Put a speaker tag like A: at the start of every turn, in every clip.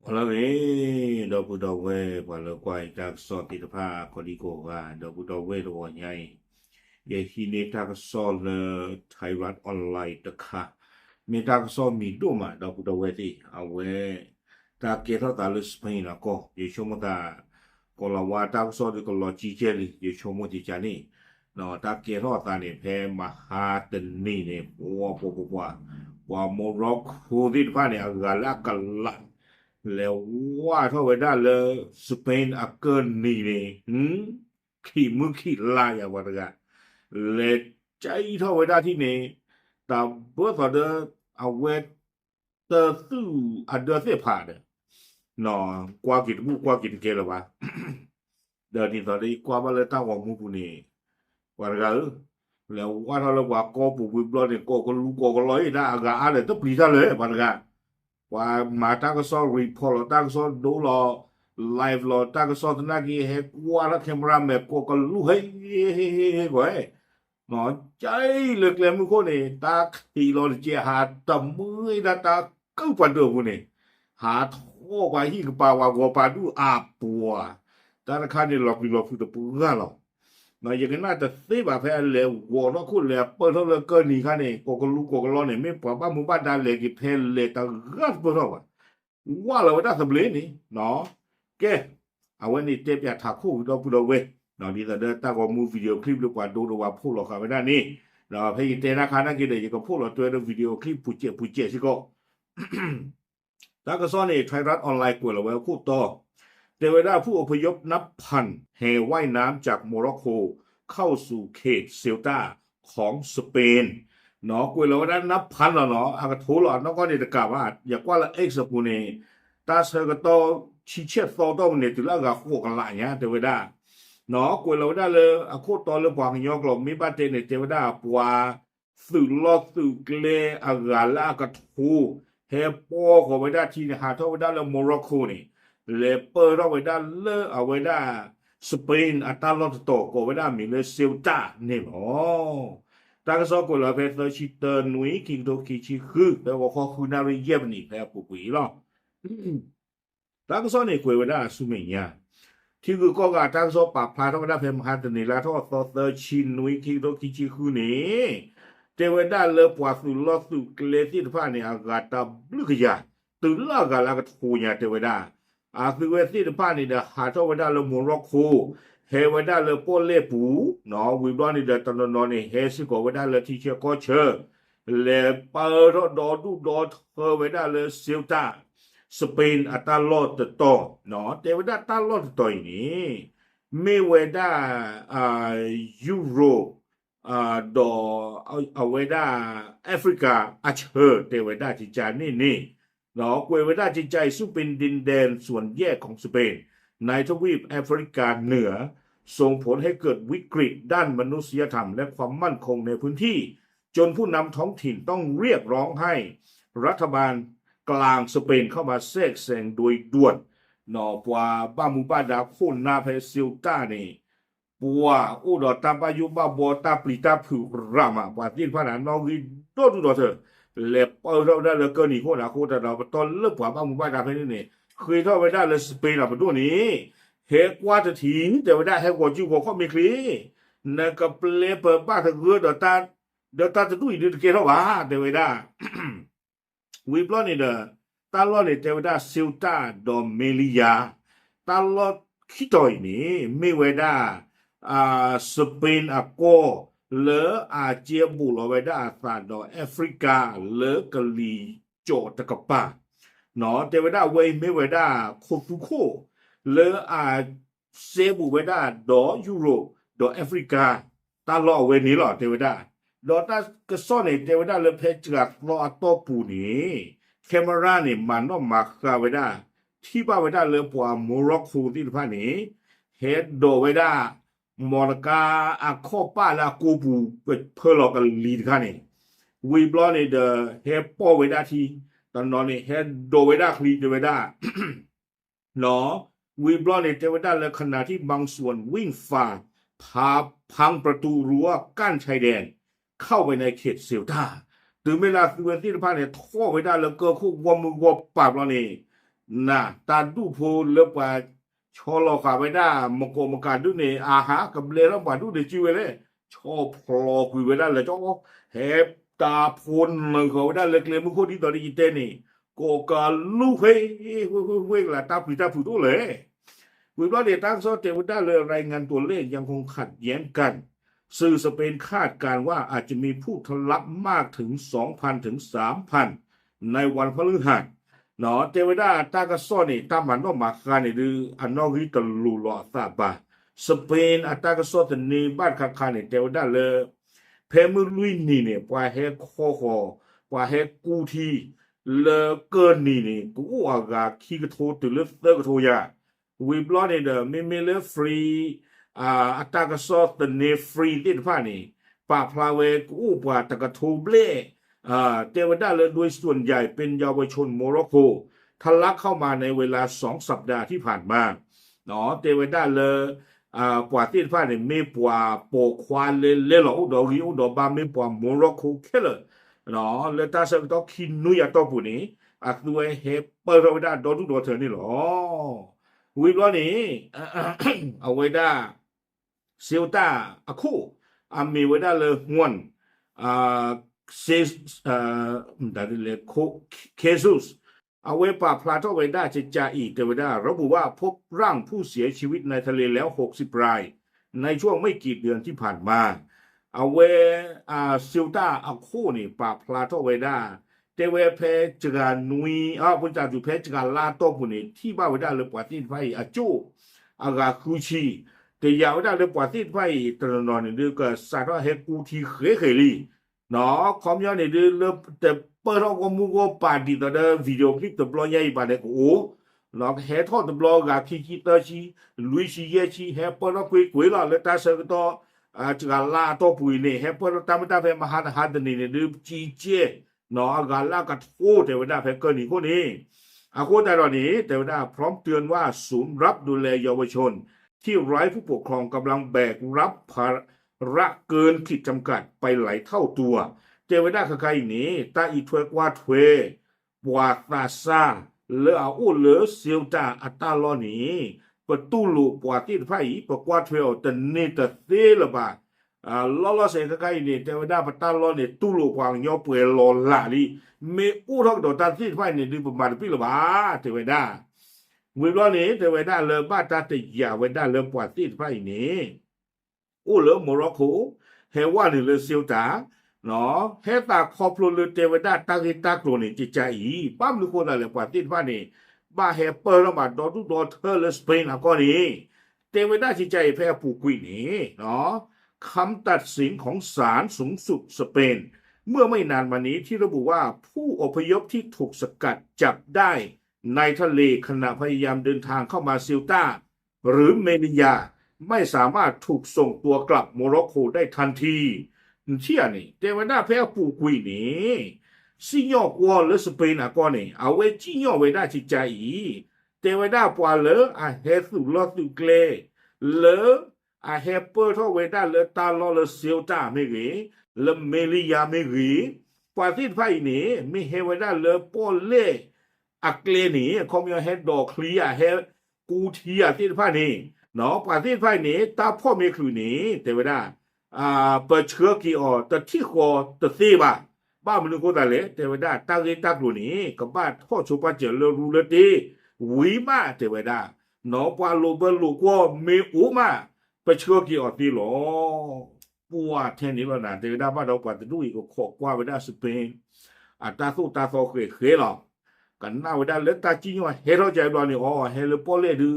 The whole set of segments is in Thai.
A: Olave dopo dove quando qua ta so ti pa ko di ko ga dopo dove lo nyai ye hine ta so le Thai rat online ตะค่ะมีตาso mi do ma dopo dove ti awe ta ke ta ta le Spain la ko ye chomo ta ko la wa ta so de ko lo ji je li ye chomo ti ja ni no ta ke ro ta ni phe ma ha ten ni ne wa mo rock ho di pa ne ga la ka la แล้วว่าเท่าไปได้เลยสเปนอักเกิลนี่นี่ขี่มือขี่ลายอย่างว่าระเลยใจเท่าไปได้ที่นี่แต่เพื่อสอดเอาเวทเตอร์สู้อันเดอร์เสียผ่านเนาะกว่ากินมูกว่ากินเกลือวะเดินนี่ตอนนี้กว่ามาเลยตั้งวางมูปูนี่ว่าระแล้วว่าเท่าไรว่าก็ปูวิบล้อเนี่ยก็รู้ก็ร้อยได้อากาศอะไรต้องปลีซะเลยว่าระ ว่ามาตั้งก็สอนรีพอร์ตตั้งก็สอนดูรอไลฟ์รอตั้งก็สอนนักกีฬาเฮกว่าแล้วแคมราแมปก็รู้เฮ้ยเว้ยหนอใจเลือกเลยมึงคนนี้ตาขี่รถเจ้าหาตะมือได้ตาก็ปันเดียวคนนี้หาท่อไปหิ้งป่าวว่าปาดูอาปัวแต่ละคันนี่หลอกหลอกคือตะปูกันหรอ mà giờ cái này ta thấy bà phải lệ của nó cũng lệ bởi thôi là cơ này cái này có lu này mấy bà mua ba đa lệ cái phải lệ ta gắt bởi thôi à quá là ta sập lệ này nó cái àวันนี้เจ็บอยากถักคู่เราพูดเอาไว้เนาะดีแต่เดินตาก็มูวิดีโอคลิปดีกว่าดูดูว่าพูดเราเข้าไปได้นี่เนาะพี่เต้นะคานั่งกินเลยก็พูดเราตัววิดีโอคลิปผู้เจ็บสิก็ตาก็ซ่อนนี่ไทยรัฐออนไลน์กว่าเราไว้พูดต่อ เดวิดาผู้อพยพนับพันแห่ว่ายน้ำจากโมร็อกโกเข้าสู่เขตเซลตาของสเปนเนาะกุยเราได้นับพันแล้วเนาะอากาศทูหลอดนก็เนี่ยจะกล่าวว่าอย่ากว่าละเอ็กซ์ปูเนตาเซก็โตชิเชตโตโตเนี่ยถึงแล้วก็โคกันละเนี่ยเดวิดาเนาะกุยเราได้เลยอะโคตรเลยปวางยอกลมมีบาเตเนเดวิดาปัวสื่อลอสื่อเกลอากาศละอากาศทูเฮปโปของไว้ได้ที่หาเท่าไว้ได้แล้วโมร็อกโกนี่ le però veda le a veda Spain atalot to ko veda mi le Ceuta ne no ta so ko la pe so chi te nui ki do ki chi khu pe wo kho khu na ri yeb ni pe pu pu lo ta so ne ko veda su me nya ที่คือก็การตั้งโซปรับพาทวดาเพมฮันตนีลาทอดเตอร์ชินนุยคิโดคิชิคุนี่เทวดาเลปวาสุลอสุเกเลติทพานี่อากาตาบลึกยาตุลากาลากทูญาเทวดาอาคือเวสิทพานี่เดหาทวดาเลโมร็อกโกเฮวดาเลโปเลปูเนาะวิบลอนี่เดตนนนี่เฮสิโกเวดาเลทีเชก็เชเลเปอร์ดอดูดอเทเวดาเลเซลตา สเปนอัตลอดต่อเนาะแต่ว่าตลอดต่อนี้ไม่เวดายุโรปดอเอาเวดาแอฟริกาอาเชอร์แต่เวดาจิจานี่เนาะเวดาจิจายซึ่งเป็นดินแดนส่วนแยกของสเปนในทวีปแอฟริกาเหนือส่งผลให้เกิดวิกฤตด้านมนุษยธรรมและความมั่นคงในพื้นที่จนผู้นำท้องถิ่นต้องเรียกร้องให้รัฐบาล กลางสเปนเข้ามาแทรกแซงโดยด่วนเนาะปัวบ้ามูบ้าดาคุณนาเพซิลตานี่ปัวอุดรตาปายุบ้าบัวตาปลีตาผิวรามาปัวที่พนันนอกีโดดูดเถอะเล็บเราได้เลยเกินอีกคนนะคนแต่เราตอนเลิกปัวบ้ามูบ้าดาเพนี่เคยเข้าไปได้เลยสเปนเราไปด้วยนี้เฮกว่าจะทิ้งแต่ว่าได้เฮกว่าจิ้วเขาไม่คลีนั่นก็เปลเปิดบ้าเถอะเดี๋ยวตาจะดูอีกเดือนเกล้าว่าแต่ว่าได้ วิปลอนี่เด้อตลอดนี่เทวดาซิลตาดอเมลียาตลอดคิดอยนี่ไม่เวดาสเปนอะโกเลออาเจียบุลเวดาซาดอแอฟริกาเลอกะลีโจตะกะปาเนาะเทวดาเวไม่เวดาโคตุโคเลออาเซบุเวดาดอยุโรปดอแอฟริกาตลอดเวนี้หรอเทวดา ดอต้ากระซ่อนในเทวดาเลเพจกัดรออัตโตปูนี่แคมรานี่มันต้องมาคาเวดาที่ป้าเวดาเลปัวโมร็อกโกที่ผ่านนี้เฮดโดเวดามอร์กาอะโคป้าลากูปูเพอร์ลอกันลีดคันนี่วีบลอนี่เดเฮปโปเวดาทีตอนนอนนี่เฮดโดเวดาคลีเดเวดาเนาะวีบลอนี่เทวดาเลขณะที่บางส่วนวิ่งฝ่าพาพังประตูรั้วกั้นชายแดน เข้าไปในเขตเซลตาถึงเวลาคือวันที่ผ่านเนี่ยท่อไว้ได้แล้วก็คู่วอมือวอปราบเรานี่ นะตาดูโพเลปะชอลอกาไปได้มกมกาดูเนี่ยอาหากับเลแล้วปะดูเดจิเวเลยชอบพลอคุยไปได้เลยจ้าเฮปตาพนเลยเขาได้เลยเลยมึงคนที่ตอนนี้ยินเต้นี่ก็กาลูเฮ้เฮ้ยละตาผีตัวเลยวิบลาเดตั้งโซเทวดาเลยรายงานตัวเลขยังคงขัดแย้งกันสื่อสเปนคาดการว่าอาจจะมีผู้ทะลักมากถึง 2,000 ถึง 3,000 ในวันพฤหัสเนาะเทวดาตากระซ้อนนี่ตามมันต้องมาคานี่ดูอันนอริตลูลอซาบาสเปนอัตากระซ้อนตนี่บ้านคานี่เทวดาเลยเพมือลุยนี่เนี่ยปว่าเฮคอปว่าเฮกูทีเลเกินนี่กูอากาขี้กระโทตุเลเตอร์กระโทยาวิบลอนี่เดไม่เลฟรีอัตากระซ้อนตนี่ฟรีที่ผ่านนี่ปาพลาเวกูปว่าตะกระโทเบลเทวดาเลยโดยส่วนใหญ่เป็นเยาวชนโมร็อกโกทะลักเข้ามาในเวลา2 สัปดาห์ที่ผ่านมาเนาะเทวดาเลยปว่าที่ผ่านเนี่ยไม่ปว่าโปควานเลยหรออุดรอุดรบาไม่ปว่าโมร็อกโกแค่เลยเนาะเลยตาเสกต้องคินนุยตัวผู้นี้ด้วยเฮปเปอร์เทวดาโดนทุกโดนเธอนี่หรอวิบล้อนี้เอาไว้ได้เซลตาคู่มีไว้ได้เลยห่วนอ่า says ดันเลยเคซุสเอาไว้ป่าพลาโตไว้ได้จะจ่าอีกแต่ไว้ได้ระบุว่าพบร่างผู้เสียชีวิตในทะเลแล้ว60 รายในช่วงไม่กี่เดือนที่ผ่านมาเอาไว้ซิลตาเอาคู่นี่ป่าพลาโตไว้ได้แต่เวเพจการนุยพุทธาจุเพจการลาโตปุ่นี่ที่บ้าไว้ได้เลยปว่าที่ไฟจูอากาคูชีแต่ยาวได้เลยปว่าที่ไฟตระนอนนี่ก็สาระเฮกูทีเคยลีเนาะคอมยอนนี่ดูเลแต่เปิดเอาก็มูก็ปาดีตอนเดวิดีโอคลิปตัวบล็อกใหญ่ปาเด็กโอ้เนาะเฮทอดตัวบล็อกกับคิเตอร์ชีลุยชีเยชีเฮเปิดเอาคุยละแล้วตาเสกตัวจะกลาตัวปุยเนี่ยเฮเปิดเอาตามตาเฟมหัดนี่ดูจีเจเนาะกาลากัดโคเทวดาเฟเกอร์นี่คนนี้โคแต่ตอนนี้เทวดาพร้อมเตือนว่าศูนย์รับดูแลเยาวชนที่ไร้ผู้ปกครองกำลังแบกรับภาระเกินขีดจำกัดไปหลายเท่าตัวเจเวด้าคาคายนี้ตาอีทเวกว่าทเวปวาตาซาเลออูเลอเซียวตาอัตตาลอนี้ปตูลูปวาติไฟปกว่าทเวอตเนตเตละบาลอเซคาคายนี้เจเวด้าปตาลอนี้ตูลูกวางยอเปลอลาลีเมอูทอกดอตาที่ไฟนี่ดูประมาณปีละบาเจเวด้าวิบล้อนี้เจเวด้าเลบ้าตาติยาเวด้าเลปวาติไฟนี้อูเลโมร็อกโกเฮว่านี่เลเซียวตาเนาะเฮตาคอพลูเลเทวดาตากิตาโกรนี่จิใจอีปั๊มลูกคนอะไรปาติว่านี่บ้าเฮเปอร์ละมาดอทุดอเธอเลสเปนอ่ะก็นี่เทวดาจิใจแพ้ผู้กุยนี่เนาะคำตัดสินของศาลสูงสุดสเปนเมื่อไม่นานมานี้ที่ระบุว่าผู้อพยพที่ถูกสกัดจับได้ในทะเลขณะพยายามเดินทางเข้ามาซิลตาหรือเมนิยาไม่สามารถถูกส่งตัวกลับโมร็อกโกได้ทันทีเชื่อนี่เทวดาแพ้ผู้กุยนี่ซิญอกัวเลสเปนอ่ะก็นี่เอาไว้จิญอไว้ได้จิใจอีเทวดาปวาเลอเฮสุลอสุเกลเลเฮเปอร์ทอไว้ได้เลตาลอเลเซียวตาไม่เกเลเมลิยาไม่เกปวาที่ไฟนี่มีเฮไว้ได้เลปอเล่อักเลนี่คอมยอเฮดดอกคลียเฮกูเทียที่ไฟนี่เนาะปาที่ไฟนี้ตาพ่อมีคือนี้เทวดาเปิดเชื้อกี่อแต่ที่คอแต่ซีบ่ะบ้านมันก็แต่เละเทวดาตั้งใจตั้งหลุนี้กับบ้านพ่อชูปาเจริญรู้เลยดีวิมาเทวดาเนาะปาลูเบลูก็มีอูมาเปิดเชื้อกี่อที่หรอปัวแทนนี้แล้วนะเทวดาบ้านเรากว่าจะดูอีกก็ขอกว่าไปได้สเปนตาสู้ตาโซเคยหรอกันหน้าไปได้เล็กตาจีนว่าเฮโร่ใจบอลนี่อ๋อเฮโร่ปอเล่ดู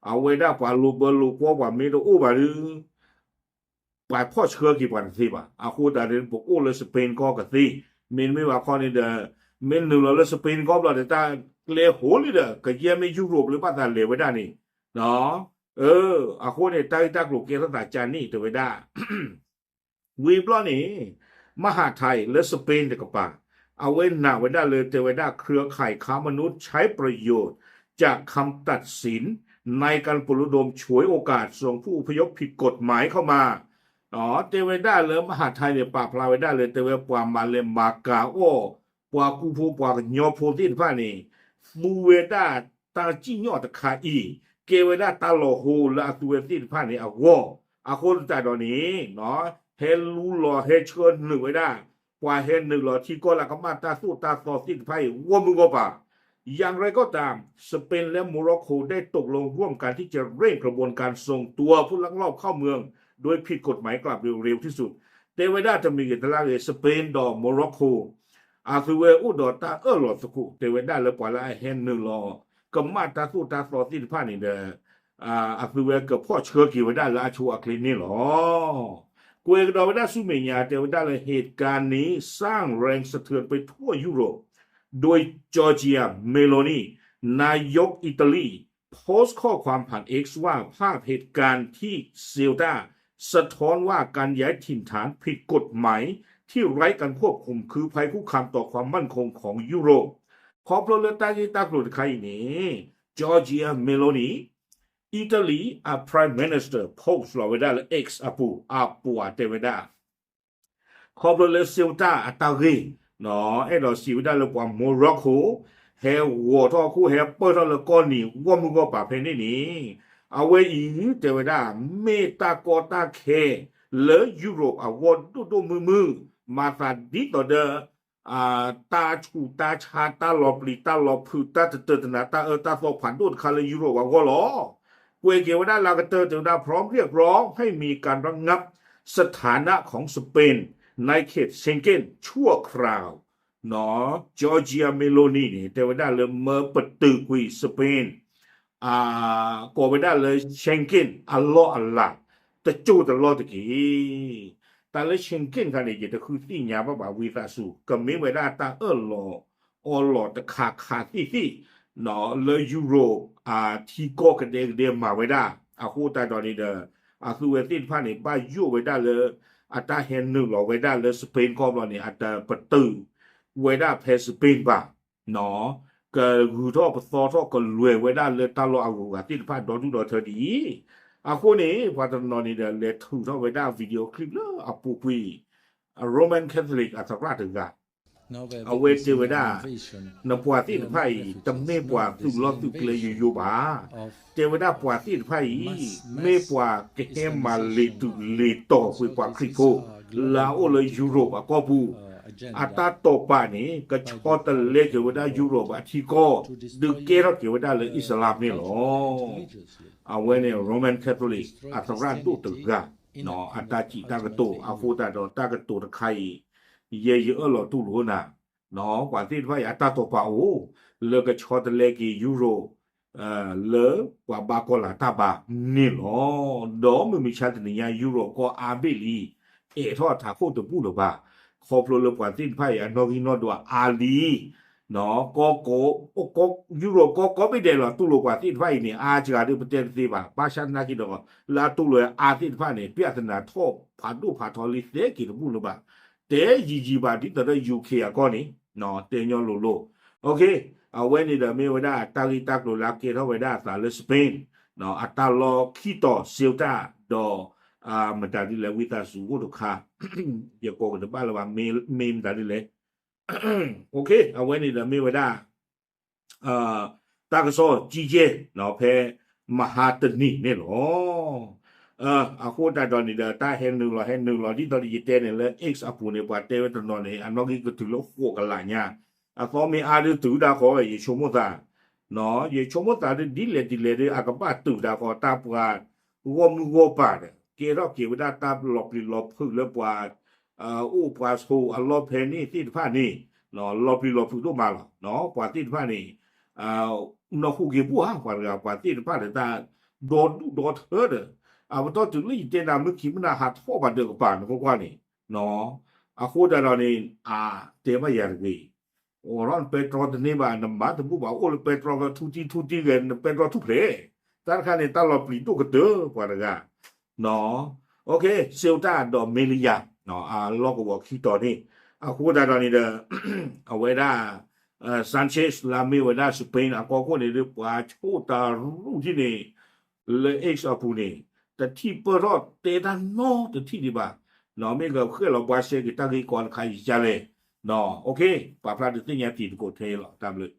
A: เอาไว้ได้กว่าลูเบลูก็ว่ามีตัวอู้บ่ดื้อปลายพ่อเชื้อกี่วันสิบ่ะคู่แต่เดินพวกอู้เลยสเปนก็กับสิมินไม่ว่าข้อนี้เด้อมินหนึ่งเลยสเปนก็เราแต่ตาเลโหเลยเด้อก็เยี่ยมไม่ยุโรปหรือป้าตาเลวไว้ได้นี่เนาะคู่เนี่ยตากลูกเกสตาจานี่ตัวไว้ได้วีบล้อนี่มหาไทยและสเปนเด็กป่าเอาไว้หน้าไว้ได้เลยแต่ไว้ได้เครือข่ายค้ามนุษย์ใช้ประโยชน์จากคำตัดสินในการปลุกระดมฉวยโอกาสส่งผู้อพยพผิดกฎหมายเข้ามาเตเวด้าเลยมหาไทยเนี่ยปราบพลาไว้ได้เลยเตเวปวามาเลมากาโอปวากูพูปวาญอโพตินฟ้านี่ ฟูเวดาตาจิญอตะคาอีเกเวดาตาโลโฮลาตูเวติพานี่อาวอาโคตาดอนี้เนาะเฮลูลอเฮเชิญหนึ่งไว้ได้กว่าเฮหนึ่งหลอที่ก็ละก็มาตาสู้ตาซอสิไพ่วัวมึงก็ป่ะอย่างไรก็ตามสเปนและโมร็อกโกได้ตกลงร่วมกันที่จะเร่งกระบวนการส่งตัวผู้ลักลอบเข้าเมืองโดยผิดกฎหมายกลับเร็วที่สุดเตเวดาจะมีกิจลาเอสเปนดอโมร็อกโกอาซูเวอุดอตาหลอสกุเตเวดาเลยปล่อยละเฮนหนึ่งหลอก็มาตาสู้ตาซอสิไพ่นี่เด้ออาซูเวกับพ่อเชื้อกี่เวดาและอาชูอัคลินี่หรอกวยดอเวดาซูเมียเตเวดาเลยเหตุการณ์นี้สร้างแรงสะเทือนไปทั่วยุโรปโดยจอร์เจียเมโลนีนายกอิตาลีโพสต์ข้อความผ่าน X ว่าภาพเหตุการณ์ที่เซลตาสะท้อนว่าการย้ายถิ่นฐานผิดกฎหมายที่ไร้การควบคุมคือภัยคุกคามต่อความมั่นคงของยุโรปขอโปรเลตากิตากรุดใครนี่จอร์เจียเมโลนีอิตาลีPrime Minister โพสต์ลอเวดาและ X อาปัวเตเวดาขอโปรเลเซลตาอัตารีเนาะไอ้เราสิวดาเลยกว่าโมร็อกโกเฮวัวทอคู่เฮเปิดทอเลยก้อนนี่ว่ามึงก็ป่าเพนี่นี่เอาไว้อีเตเวดาเมตากอตาเคเลยุโรปวอดดูมือมาซาดิต่อเดตาชูตาชาตาหลอบลีตาหลอบพืตาเตนาตาตาสอบผ่านดูคาเลยุโรปก็หรอเวเกวดาลากเตอร์เตวดาพร้อมเรียกร้องให้มีการระงับสถานะของสเปนในเขตเชงเก้นชั่วคราวเนาะจอร์เจียเมโลนีนี่เตวดาเลยเมื่อปตือกุยสเปนก็ไปได้เลยเชงเก้นอัลลอฮ์อัลลาแต่จูตลอดตะกี้แต่เลยเชงเก้นกันเนี่ยจะคือที่ยาบ้าวีซาสูก็ไม่ไปได้ตาลอตะขาที่เนาะเลยยุโรปที่ก็กันเดียมาไว้ได้คู่ตาตอนนี้เด้อคือเวทีผ่านนี่บ้ายู่ไว้ได้เลยตาเห็นหนึ่งหรอไว้ได้เลยสเปนก็ตอนนี้ตาปตือไว้ได้เพสเปนป่ะเนาะก็รูทอปซอทอก็รวยไว้ได้เลยตลอดที่ผ่านดอดูดอเธอดีคู่นี้พอตอนนี้เด้อเลยถูกทอไว้ได้วิดีโอคลิปเลยปุกุยโรมันคาทอลิกสักราถึงกันเอาเวทีไว้ได้นปวดที่ไพ่จำไม่ปวดตุลอตุกเลยอยู่บ้าเจวดาปวดที่ไพ่ไม่ปวดเกมมาลีต่อคุยปวดคริโกแล้วเลยยุโรปก็บูตาโตปานี่ก็ชอตเลเกวดายุโรปที่ก็ดึกเกลเกวดาเลยอิสลามนี่หรอเอาไว้เนี่ยโรมันคาทอลิกสักราตุตึกะเนาะตาจิตากระโตฟูตาดอตากระโตตะไคเยอะหล่อตู้หลูน่ะเนาะกว่าที่ว่าตาโตปาโอเลก็ชอตเลกียูโรเลกว่าบาโกลาตาบานี่หรอดอมันมีชาตินิยายูโรก็อาเบลีทอดถาโคตปูหรอบาคอโปรเลกว่าที่ไพ่นอกินอดัวอาลีเนาะก็ยูโรก็ไม่ได้หรอตู้หลกว่าที่ไพ่เนี่ยอาจารย์ประเทศที่บ่าปาชันนากินดอกลาตู้เลยอาที่ไพ่เนี่ยเปียสนาทอผ่านดูผ่านทอลิเสกินปูหรอบาแต่จีบาที่ตอนนี้ยูเคก็นี่เนาะเตยอนโลโอเคเอาไว้ในเดเมวดาตาลิตักโลลาเกเท่าไว้ได้สารเลสเปนเนาะอัตาลอคิโตเซลตาดอมันตาดิเลวิตาสูกุตุคาอย่าโกกันบ้านระวังเมมตาดิเลโอเคเอาไว้ในเดเมวดาตากโซจีเจเนาะเพมหาตนีเนี่ยหรอคู่ตาตอนนี้เดตาเห็นหนึ่งหรอที่ตอนนี้เตเนี่ยเลยเอ็กซ์ปูเนี่ยปวดเตวันตอนนี้อันนั้นก็ถือแล้วโคกันหลายเนี่ยพอมีดูถือดาขออย่าชมตาเนาะอย่าชมตาดิเลก็บ้าถือดาขอตาปวดวัวป่าเนี่ยเกี่ยวกับตาหลบพึ่งแล้วปวดปวดโซ่ลบเพนี่ที่ผ้านี่เนาะหลบพึ่งตัวมาหรอเนาะปวดที่ผ้านี่นคู่เกี่ยวปัวปวดที่ผ้าเนี่ยตาโดนเธอเด้อมันต้องถึงลี่เจนามึกขีมันหัดพ่อบันเดือกป่านพวกว่านี่เนาะคู่ตาตอนนี้เตะมาอย่างดีร้อนเปโตรตนี่บ้านน้ำมันถึงผู้บอกเปโตรก็ทุจีเงินเปโตรทุเพลตอนนี้ตลอดปีตู้ก็เจอกว่าละเนาะโอเคเซลตาดอเมลิยาเนาะล็อกบอกขี้ต่อนี่คู่ตาตอนนี้เด้อเอาไว้ได้ซานเชสลาเมไว้ได้สเปนก็คนนี้เรียกว่าโชตารู้ที่นี่เลยเอ็กซ์ปูนี่แต่ที่เปิดรอดเตะด้านนอกแต่ที่ดีบ้าเนาะไม่ก็เคยเราบาเซ่กิตั้งกี่ก่อนใครจะเลยเนาะโอเคปาพลาดที่เนี่ยตีนโกเทลตามเลย